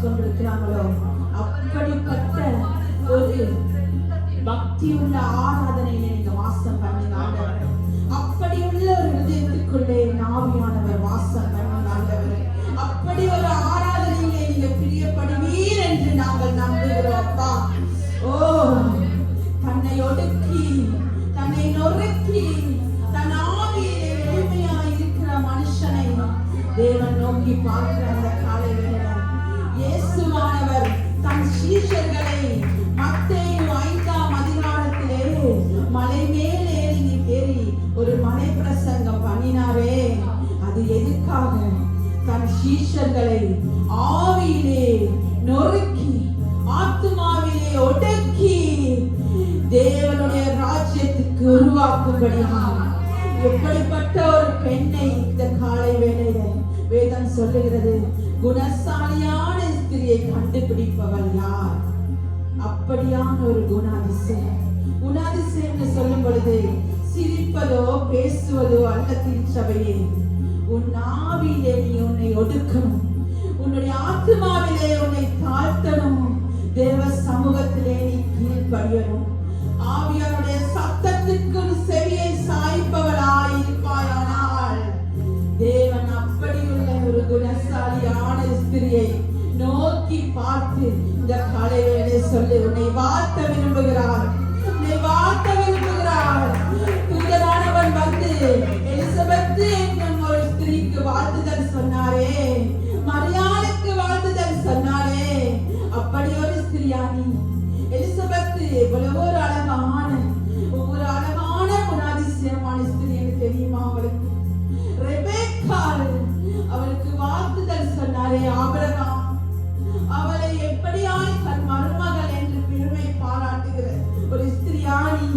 கொண்டிருக்கிறாங்களோ அப்படிப்பட்ட ஒரு பக்தியுள்ள ஆராதனையில நீங்க வாசம் பண்ணுங்க ஆண்டவரே. அப்படியுள்ள ஒரு இதயத்துக்குள்ளே ஆவியானவர் வாசம் பண்ணுங்க ஆண்டவரே. அப்படி ஒரு ஆராதனையிலே நீங்க பிரியப்படுவீர் என்று நாங்கள் நம்புகிறோம் அப்பா. ஓ, தன்னை ஒடுக்கி தன்னை நொறுக்கி தன் ஆவியிலே எளிமையாய் இருக்கிற மனுஷனை தேவன் நோக்கி பார்க்கிற அந்த காலை வேளையில் இயேசுவானவர் தன் சீஷர்களை மத்தேயு 5ஆம் அதிகாரத்திலே மலை மேல் ஏறி ஒரு மலை பிரசங்கம் பண்ணினாரே. அது எதுக்காக? தன் சீஷர்களை ஆவியிலே நொறுக்கி ஆத்துமாவிலே ஒடுக்கி தேவனுடைய ராஜ்யத்துக்கு உருவாக்கும்படியாக. எப்படிப்பட்ட ஒரு பெண்ணை இந்த காலை வேளையில வேதம் சொல்லுகிறது, குணசாலியான ஸ்திரியை கண்டுபிடிப்பவள் யார்? அப்படியான ஒரு குணாதிசயம். குணாதிசயம் சொல்லும் பொழுது சிரிப்பதோ பேசுவதோ அல்ல திருச்சபையே. உன் ஆவியிலே நீ உன்னை ஒடுக்கணும், உன்னுடைய ஆத்மாவிலே உன்னை தாழ்த்தணும், தேவ சமூகத்திலே நீ கீழ்ப்படியணும். ஆவியாருடைய சத்தத்துக்கு செவியை சாய்ப்பவளாய் இருப்பாயானால் தேவன் அப்படியுள்ள ஒரு குணசாலியான ஸ்திரியை நோக்கி பார்த்து இந்த காலையிலே சொல்லி உன்னை வாழ்த்த விரும்புகிறார், உன்னை வாழ்த்த விரும்புகிறார். தூதனானவன் வந்து எலிசபெத் என்னும் ஒரு ஸ்திரீக்கு வாழ்த்துதல் சொன்னாரே, மரியாளுக்கு வாழ்த்துதல் சொன்னாரே. அப்படி ஒரு ஸ்திரியானி எலிசபெத் எவ்வளவு ஒரு அழகான குணாதிசயமான ஸ்திரீ என்று தெரியுமா அவளுக்கு? ரெபேக்காள் அவளுக்கு வாழ்த்துதல் சொன்னாரே ஆபிரகாம். அவளை எப்படியாய் தன் மருமகள் என்று பெருமை பாராட்டுகிற ஒரு ஸ்திரியானி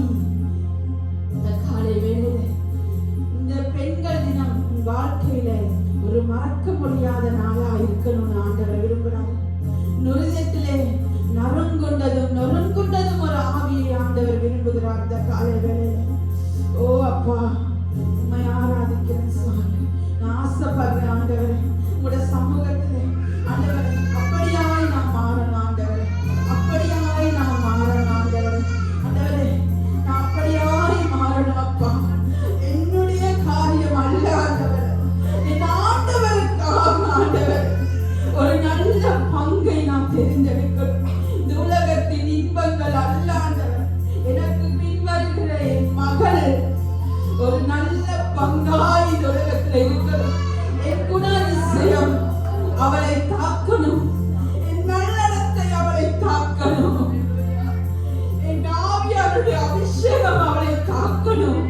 இந்த காலை வேளையில இந்த பெண்கள் தினம் வாழ்க்கையில ஒரு மறக்க முடியாத நாளா இருக்கணும்னு ஆண்டவர் விரும்புகிறார். நுரிதத்திலே நொறுங்குண்டதும் ஒரு ஆவியை ஆண்டவர் விரும்புகிறார் இந்த காலை வேளையில. ஓ அப்பா, உம்மை ஆராதிக்கிறேன் சுவாமி. நான் ஆசைப்படுறேன் ஆண்டவரே, உங்களுடைய சமூகத்திலே ஆண்டவரே அப்படியாய் நான் மாறணும் ஆண்டவரே, அப்படியாய் நான் மாறணும் ஆண்டவரே. ஆண்டவரே நான் அப்படியாய் மாறணும் அப்பா. என்னுடைய காரியம் அல்ல ஆண்டவரே, என் ஆண்டவருக்காக ஆண்டவரே ஒரு நல்ல பங்கை நான் தெரிந்தெடுக்கணும். இந்த உலகத்தின் இன்பங்கள் அல்ல ஆண்டவர். எனக்கு பின்வருகிற என் மகள் ஒரு நல்ல பங்காய் இந்த உலகத்தில் இருக்கணும். என் குணாதிசயம் அவளை தாக்கணும், என் நல்லடத்தை அவளை தாக்கணும், என் ஆவியாருடைய அபிஷேகம் அவளை தாக்கணும்,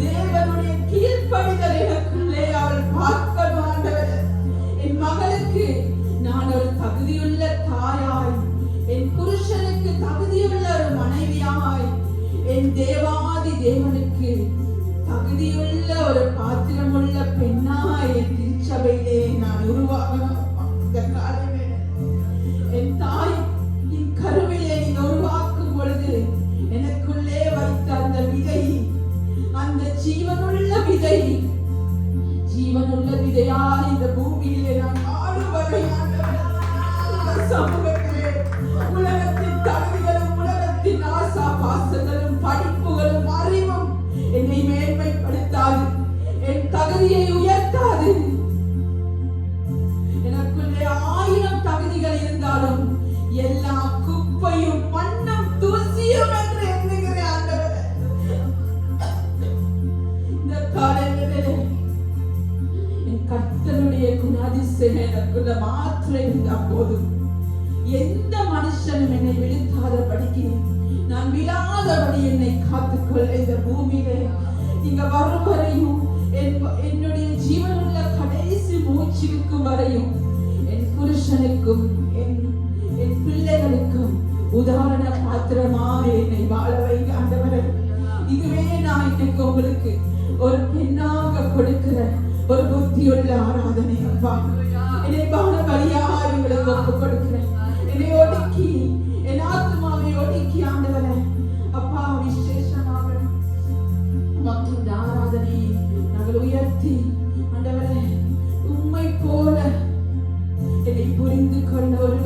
தேவனுடைய கீழ்ப்படிதல் எனக்குள்ளே அவள் பார்க்கணும் ஆண்டவர். என் மகளுக்கு நான் ஒரு தகுதியுள்ள தாயாய், என் புருஷனுக்கு தகுதியுள்ள ஒரு மனைவியாய், என் தேவாதி தேவனுக்கு தகுதியுள்ள ஒரு பாத்திரமுள்ள பெண்ணாய் என் திருச்சபையிலே நான் உருவாகணும். என் தாய் என் கருவிலே நீ உருவாக்கும் பொழுது எனக்குள்ளே வைத்த அந்த விதை, அந்த ஜீவனுள்ள விதை, ஜீவனுள்ள விதையாய் இந்த பூமியிலே நான் ஆடும் வரை சமூகத்திலே உலகத்தின் தகுதிகளும் உலகத்தின் ஆசா பாசங்களும் படிப்புகளும் அறிவும் என்னை மேன்மைப்படுத்தாது, என் தகுதியை உயர்த்தாது. எனக்குள்ளே 1000 தகுதிகள் இருந்தாலும் எல்லா குப்பையும் மண்ணும் தூசியும் என்று எண்ணுகிறேன் ஆண்டவரே. இந்த காலையிலே என் கர்த்தருடைய குணாதிசயம் எனக்குள்ள மாற்றம் இருந்தா போதும். எந்த மனுஷனும் என்னை விழுத்தாதபடிக்கு, நான் விழாதபடி என்னை காத்துக்கொள்ள இந்த பூமியிலே நீங்க வரும் வரையும், என்னுடைய ஜீவனுள்ள கடைசி மூச்சிருக்கும் வரையும் என் புருஷனுக்கும் என் பிள்ளைகளுக்கும் உதாரண பாத்திரமாக என்னை வாழ வைங்க ஆண்டவரே. இதுவே நான் இன்னைக்கு உங்களுக்கு ஒரு பெண்ணாக கொடுக்கிற ஒரு புத்தியுள்ள ஆராதனை அப்பா. என்னை பான வழியாக உங்களுக்கு ஒப்பு கொடுக்கிறேன். என்னை ஒடுக்கி, என் ஆத்மாவை ஒடுக்கி ஆண்டவரே அப்பா விசேஷமாக இந்த ஆராதனையை நாங்கள் உயர்த்தி ஆண்டவரே உம்மை போல என்னை புரிந்து கொண்ட ஒரு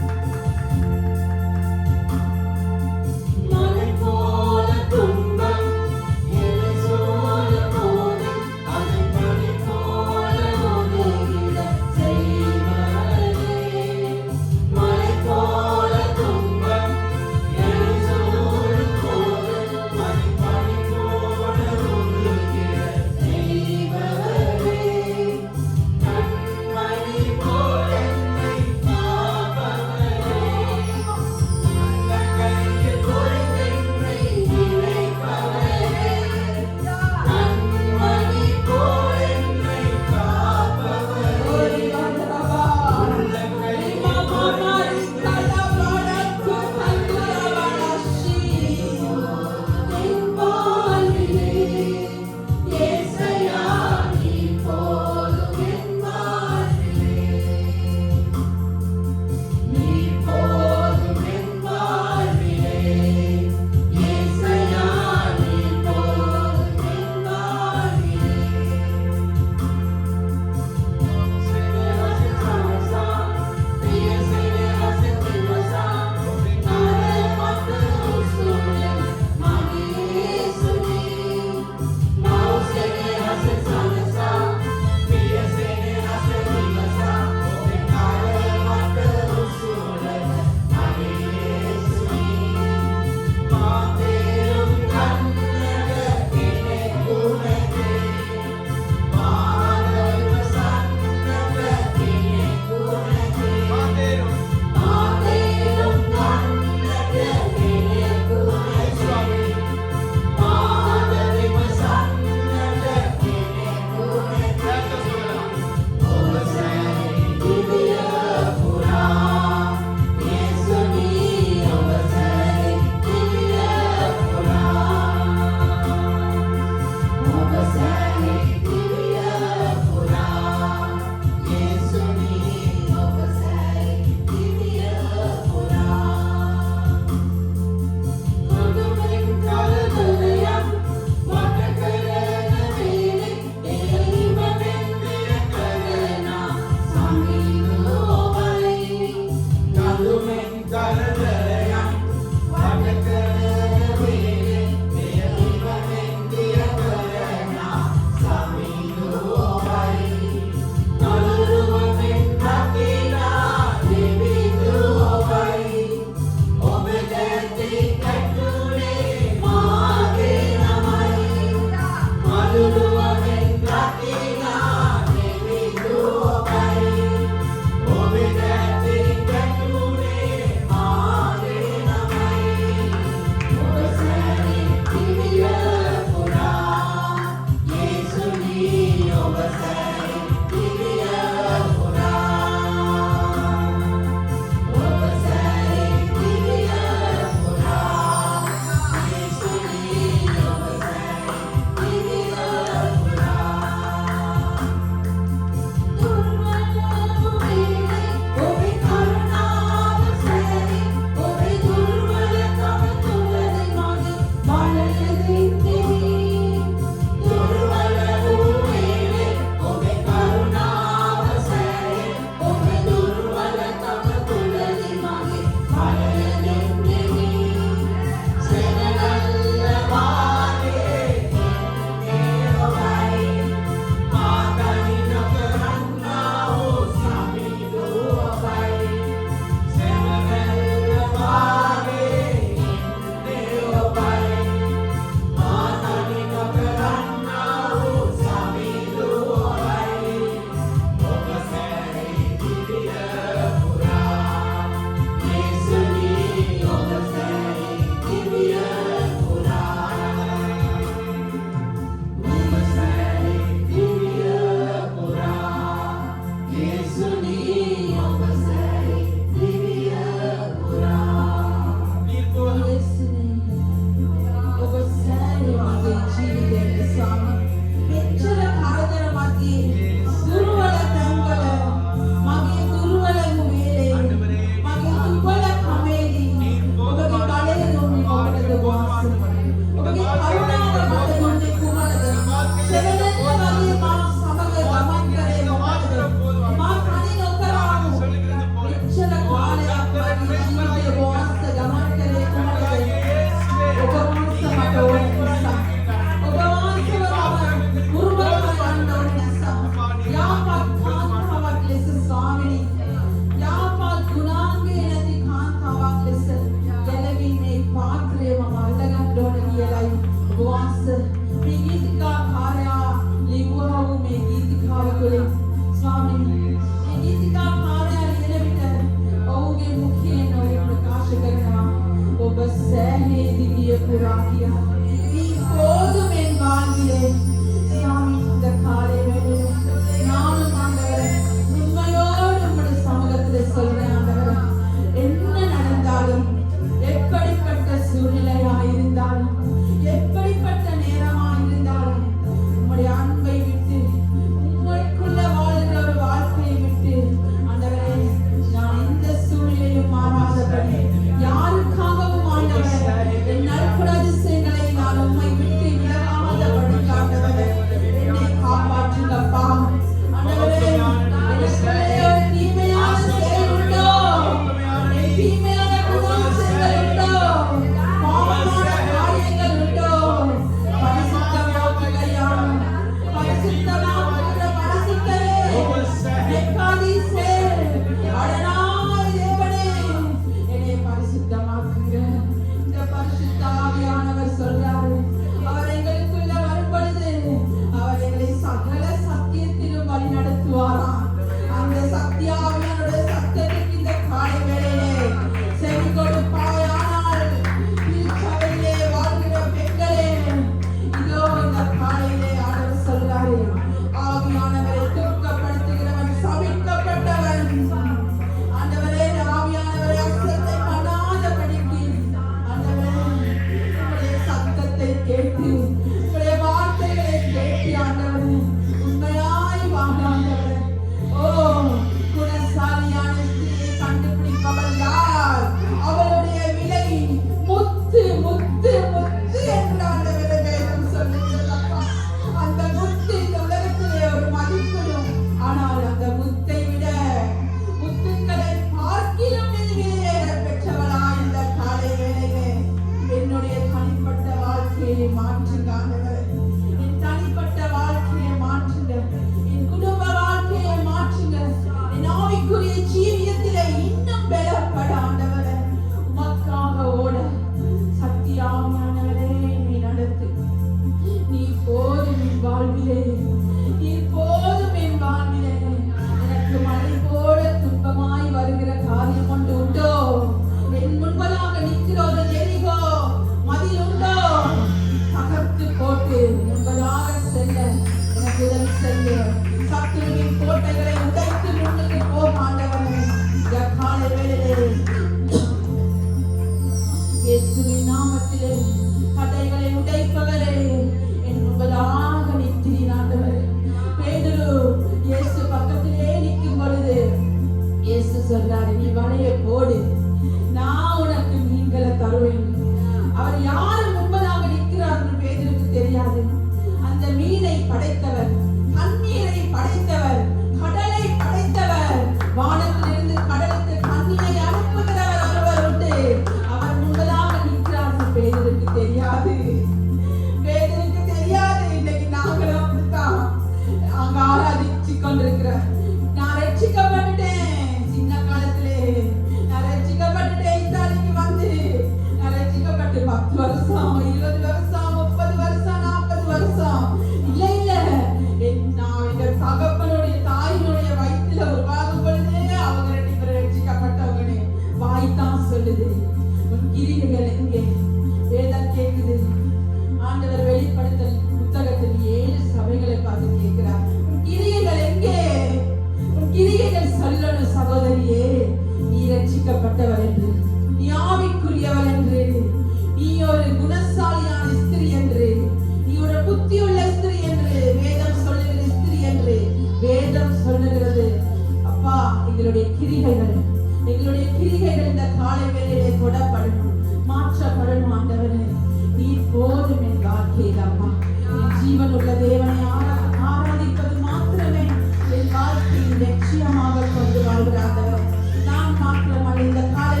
வாழ்க்கையின் லட்சியமாக கொண்டு வாழ்கிறார்கள். நான் மாத்திரமல்ல, இந்த காலை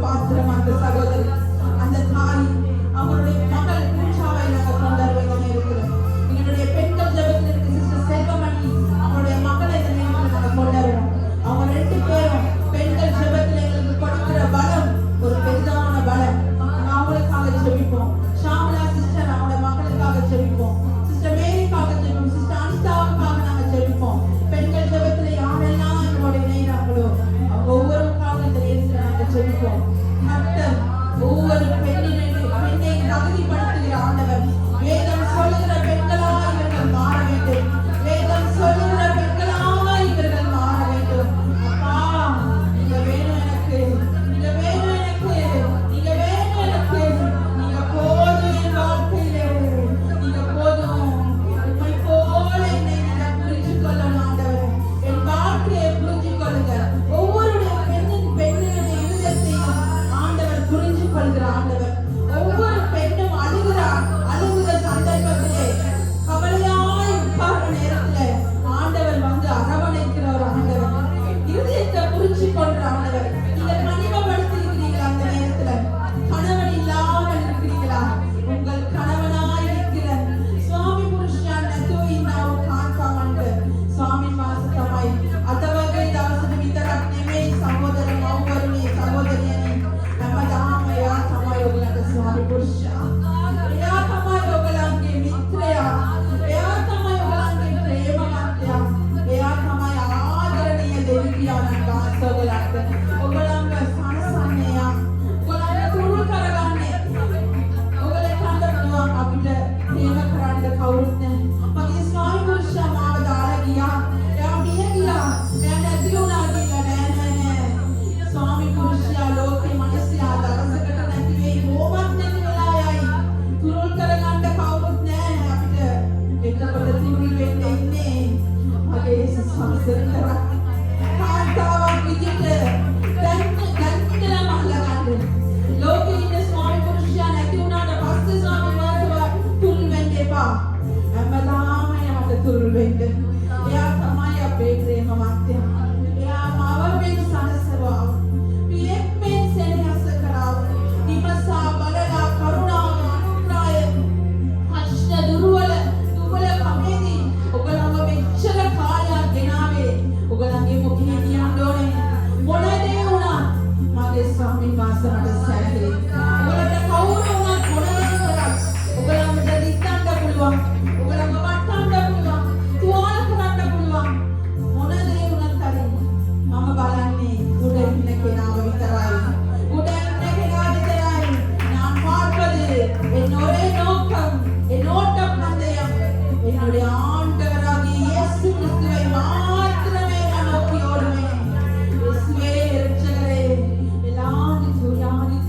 பாத்திரம் அந்த சகோதரி அந்த தாய் அவருடைய மகள் பூஜாவை நாங்கள் கொண்டாடுவதாக இருக்கிறோம். எங்களுடைய பெண்கள் ஜபத்தில் இருக்க சிஸ்டர் செல்வமணி அவருடைய மகளை இந்த நேரத்தில் நாங்கள் கொண்டாடுவோம். அவங்க 2 பேரும் பெண்கள் ஜபத்தில் எங்களுக்கு கொடுக்கிற பலம் ஒரு பெரிதான பலம். அவங்களுக்காக ஜெபிப்போம். ஷாமலா சிஸ்டர் அவங்களோட மகளுக்காக ஜெபிப்போம். சிஸ்டர் மேரிக்காக ஜெபிப்போம். சிஸ்டர் அனிதாவுக்காக நாங்கள் ஜெபிப்போம். பெண்கள் ஜபத்தில் யாரெல்லாம் எங்களோட இணைகிறாங்களோ ஒவ்வொருக்காக இந்த நேரத்தில் நாங்கள் ஜெபிப்போம். கர்த்தர் ஒவ்வொரு பெண்ணை தகுதிப்படுத்துகிற ஆண்டவர். வேதம் சொல்லுகிற பெண்களாக இவர்கள் மாற வேண்டும். வேதம் சொல்லுகிற பெண்களாக இவர்கள் மாற வேண்டும். அப்பா நீங்க வேணும் எனக்கு, நீங்க வேணும் எனக்கு, நீங்க வேணும் எனக்கு, நீங்க போதும் என் வாழ்க்கையிலே, நீங்க போதும். உண்மை போல என்னை நீங்க புரிஞ்சு கொள்ளணும் ஆண்டவர். என் வாழ்க்கையை புரிஞ்சு கொள்ளுங்க. ஒவ்வொருடைய பெண்ணுடைய இருதயத்தையும் ஆண்டவர் புரிஞ்சு கொள்கிற ஆண்டவர். ஒவ்வொரு பெண்ணும் அழுகிற சந்தர்ப்பத்திலே கவலையாய் உட்கார்ந்த நேரத்திலே ஆண்டவர் வந்து அரவணைக்கிற ஒரு ஆண்டவர். இருதயத்தை புரிஞ்சு கொள்ற ஆண்டவர். நீங்க கனிமப்படுத்திருக்கிறீங்களா? அந்த நேரத்துல கணவன் இல்லாமல் இருக்கிறீங்களா? உங்கள் கணவனாய் இருக்கிற சுவாமி புருஷன் நெத்தோய் ನಾವು ಕಾಣ್ತಾವಂತೆ ಸ್ವಾಮಿ ಮಾಸತಮೈ ಅಥವಾ ದಾಸನ ವಿತರಕ್ನೆಮೆ ಸಹೋದರ ಮೌವರನೆ ಸಹೋದರಿಯನೆ ನಮ್ಮ ದಾಮಯ ಸಮಯೋಗಲದ ಸ್ವಾಮಿ ಪುರುಷ ಯಾ ಸಮಯೋಗಲಂಗೆ ಮಿತ್ರಯ ಯಾ ಸಮಯೋಗಲಂಗೆ ಪ್ರೇಮವಂತ್ಯ ಯಾ ಸಮಯ ಆದರಣೀಯ ದೇವಿಯಾನ ದಾಸೋಗಲಂಗೆ ಒಗಳಂಗ ಸನಸನ್ನೆಯ ಒಗಳಂಗ ತುಳು ಕರಗನ್ನೆ ඔගල කන්දනවා අපිට ප්‍රේම කරන්න කවුරුත් නැහැ. මගේ ස්වාමි පුරුෂයා මාව දාලා ගියා. එයා ගියා. එයා නැති වුණා කියලා නෑ. ස්වාමි පුරුෂයා ලෝකේ මිනිස්සයා දවසකට නැති වෙයි. කොහොමත් නැති වෙලා යයි. තුරුල් කරගන්න කවුරුත් නැහැ අපිට. එතකොට තිබුණු වෙන්නේ ඉන්නේ මගේ යේසුස් වහන්සේ. කාන්තාවක් විදිහට දැන් ඉඳලා මල්ලගන්න. ලෝකේ ඉන්න ස්වාමි පුරුෂයා නැති වුණාට පස්සේ ස්වාමි වහන්සේ තුරුල් වෙන්න එපා. හැමදාම යාට තුරුල් වෙන්න. එයා තමයි අපේ ප්‍රේමවන්තයා. එයා මාව වෙන සනසනවා. පියෙක් මෙන් සෙනෙහස කරාව. විමසා බලලා කරුණාව අනුග්‍රහය අෂ්ට දුර්වල කමේදී ඔබලව මෙච්චර කාලයක් ගෙනාවේ. ඔබලගේ මුඛේ තියන්න ඕනේ. මොන දේ වුණත් මගේ ස්වාමීන් වහන්සේ මට සැලකේ. ඔබලට කවුරු වුණත් මොන දේ කරත් ඔබලන්ට දිස්සන්න පුළුවන්. ඔබලව වටන්න පුළුවන්. තුවාල කරන්න පුළුවන්. මොන දේ වුණත් හරි මම බලන්නේ උඩ ඉන්න කෙනාව විතරයි. උඩ ඉන්න කෙනා විතරයි. நான் பார்ப்பது என் ஒரே நோக்கம், என் ஓட்டம் பந்தயம் என்னுடைய ஆண்டவராகிய இயேசு கிறிஸ்துவை மாத்திரமே நான் நோக்கி ஓடுவேன். இயேசுவே இரட்சகரே, எல்லாரும்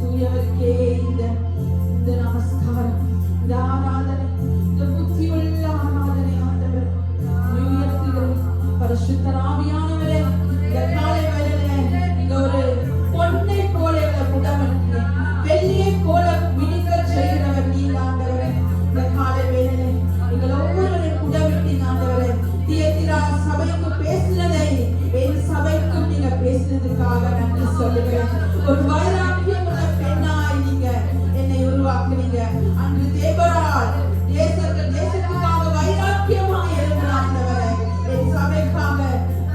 தூயவருக்கே இந்த நமஸ்காரம், இந்த ஆராதனை, இந்த புத்தியுள்ள ஆராதனை ஆண்டவர் உயர்த்துகிறேன். பரிசுத்த ஆவியானவரே, இந்த காலை வேளையிலே நீங்க ஒரு பொன்னை போல புடமிட்டு வெள்ளியை போல மினுக்க செய்கிறவர் நீங்க ஆண்டவரே. இந்த காலை வேளையிலே நீங்கள் ஒவ்வொருவரையும் புடமிட்டீங்க ஆண்டவரே. தியத்திரா சபைக்கு பேசினதை என் சபைக்கும் நீங்க பேசினதுக்காக நன்றி சொல்லுகிறேன். ஒரு வைராக்கியம் உள்ள பெண்ணாய் நீங்க என்னை உருவாக்குனீங்க. அன்று தேவரால் தேசத்துக்காக வைராக்கியமாய் எழுந்த ஆண்டவரே. என் சபைக்காக,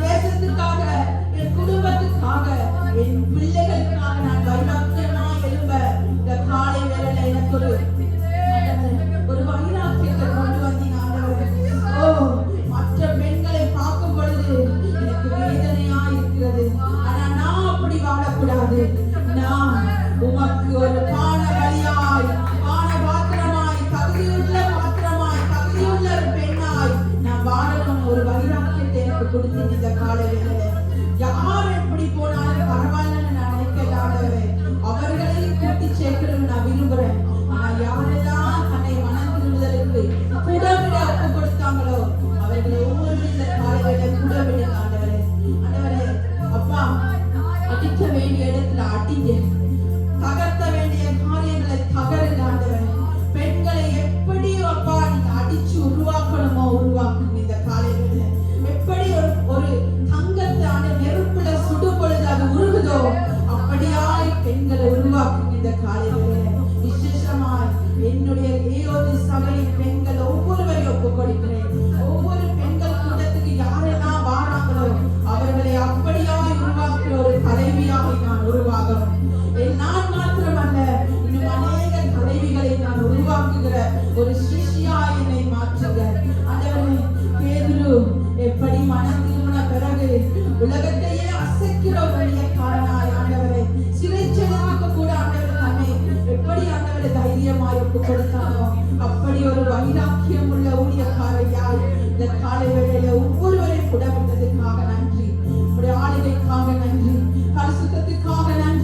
தேசத்துக்காக, என் குடும்பத்துக்காக, என் பிள்ளைகளுக்காக நான் வைராக்கியமாய் எழும்ப இந்த காலை வேளையில எனக்கு ஒரு வைராக்கியத்தை கொண்டு வந்தீங்க ஆண்டவரே. ஓ, மற்ற பெண்களை பார்க்கும் பொழுது எனக்கு வேதனையா இருக்கிறது. ஆனா நான் அப்படி வாழக்கூடாது. நான் உமக்கு ஒரு பான வழியாய், பான பாத்திரமாய், தகுதியுள்ள பாத்திரமாய், தகுதியுள்ள ஒரு பெண்ணாய் நான் வாழணும். ஒரு வைராக்கியத்தை எனக்கு கொடுத்து இந்த காலை வேளையில யார் எப்படி போனாலும் பரவாயில்லன்னு நான் நினைக்கலாதவரே. அவர்களையும் கூட்டி சேர்க்கணும்னு நான் விரும்புறேன். ஆனா யாரெல்லாம் தன்னை மனம் திரும்புதலுக்கு கூடவிட ஒப்பு கொடுத்தாங்களோ அவர்களை ஒவ்வொரு இந்த காலை வேளையில கூட விடுங்க ஆண்டவரே. ஆண்டவரே, அப்பா அடிக்க வேண்டிய இடத்துல அடிங்க, தகர்த்த வேண்டிய காரியங்களை தகருங்க ஆண்டவரே. பெண்களை எப்படி அப்பா நீங்க அடிச்சு உருவாக்கணுமோ உருவாக்குங்க இந்த காலை வேளையில. எப்படி ஒரு இந்த காலை வேளையில விசேஷமாய் என்னுடைய ஏயோது சபையின் பெண்கள் ஒவ்வொருவரையும் ஒப்புக் கொடுக்கிறேன். ஒவ்வொரு பெண்கள் கூட்டத்துக்கு யாரெல்லாம் வாராங்களோ அவர்களை அப்படியாய் உருவாக்குற ஒரு தலைவியாக நான் உருவாகணும். நான் மாத்திரமல்ல, இன்னும் அநேக தலைவிகளை நான் உருவாக்குகிற ஒரு சிஷ்யாய் என்னை மாற்றுங்க ஆண்டவரே. பேதுரு எப்படி மனம் திரும்பின பிறகு உலகத்தையே அசைக்கிற ஒரு ஊழியக்காரனாய் ஆண்டவரே, சிறைச்சேதத்துக்கு கூட ஆண்டவர் தன்னை எப்படி ஆண்டவரை தைரியமாய் ஒப்புக் கொடுத்தானோ அப்படி ஒரு வைராக்கியம் உள்ள ஊழியக்காரையாய் இந்த காலை வேளையில ஒவ்வொருவரையும் புடவிட்டதுக்காக நன்றி. உடைய ஆளுகைக்காக நன்றி, பரிசுத்தத்துக்காக நன்றி.